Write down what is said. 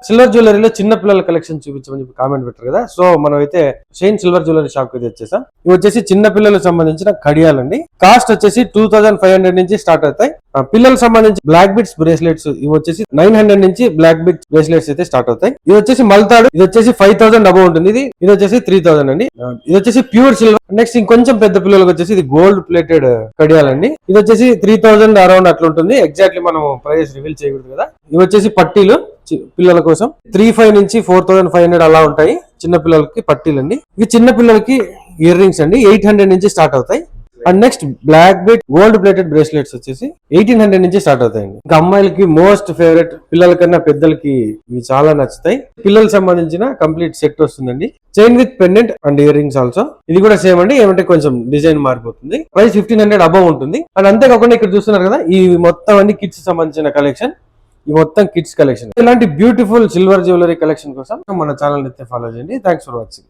Silver జ్యువెలరీలో చిన్న పిల్లల collection చూపించమని చెప్పి కామెంట్ పెట్టారు కదా. సో మనం అయితే షైన్ సిల్వర్ జ్యువెలరీ షాప్ కి వచ్చేసాం. ఇవి వచ్చేసి చిన్న పిల్లలకు సంబంధించిన కడియాలండి. కాస్ట్ వచ్చేసి 2500 నుంచి స్టార్ట్ అవుతాయి. పిల్లలకు సంబంధించి బ్లాక్ బిట్స్ బ్రేస్లెట్స్ ఇవి వచ్చేసి 900 నుంచి బ్లాక్ బిట్స్ బ్రేస్లెట్స్ అయితే స్టార్ట్ అవుతాయి. ఇది వచ్చేసి మల్తాడు, ఇది వచ్చేసి 5000 అబౌ ఉంటుంది. ఇది వచ్చేసి 3000 అండి. ఇది వచ్చేసి ప్యూర్ సిల్వర్. నెక్స్ట్ ఇంకొంచెం పెద్ద పిల్లలకు వచ్చేసి ఇది గోల్డ్ ప్లేటెడ్ కడియాలండి. ఇది వచ్చేసి 3000 అరౌండ్ అట్లా ఉంటుంది. ఎగ్జాక్ట్లీ మనం ప్రైస్ రివీల్ చేయకూడదు కదా. ఇవి వచ్చేసి పట్టీలు పిల్లల కోసం 3500 నుంచి 4500 అలా ఉంటాయి. చిన్న పిల్లలకి పట్టీలండి. ఇవి చిన్న పిల్లలకి ఇయర్ రింగ్స్ అండి. 800 నుంచి స్టార్ట్ అవుతాయి. And next black bead gold plated bracelets వచ్చేసి 1800 నుంచి స్టార్ట్ అవుతాయండి. ఇంకా అమ్మాయిలకి మోస్ట్ ఫేవరెట్, పిల్లల కన్నా పెద్దలకి ఇవి చాలా నచ్చుతాయి. పిల్లలకు సంబంధించిన కంప్లీట్ సెట్ వస్తుందండి. Chain with pendant and ear rings also. ఇది కూడా సేమ్ అండి, ఏమంటే కొంచెం డిజైన్ మారిపోతుంది. ప్రైస్ 1500 అబౌవ్ ఉంటుంది. అండ్ అంతేకాకుండా ఇక్కడ చూస్తున్నారు కదా, ఈ మొత్తం అన్ని కిడ్స్ సంబంధించిన కలెక్షన్. ఈ మొత్తం కిడ్స్ కలెక్షన్. ఇలాంటి బ్యూటిఫుల్ సిల్వర్ జ్యువెలరీ కలెక్షన్ కోసం మన ఛానల్ అయితే ఫాలో చేయండి. Thanks for watching.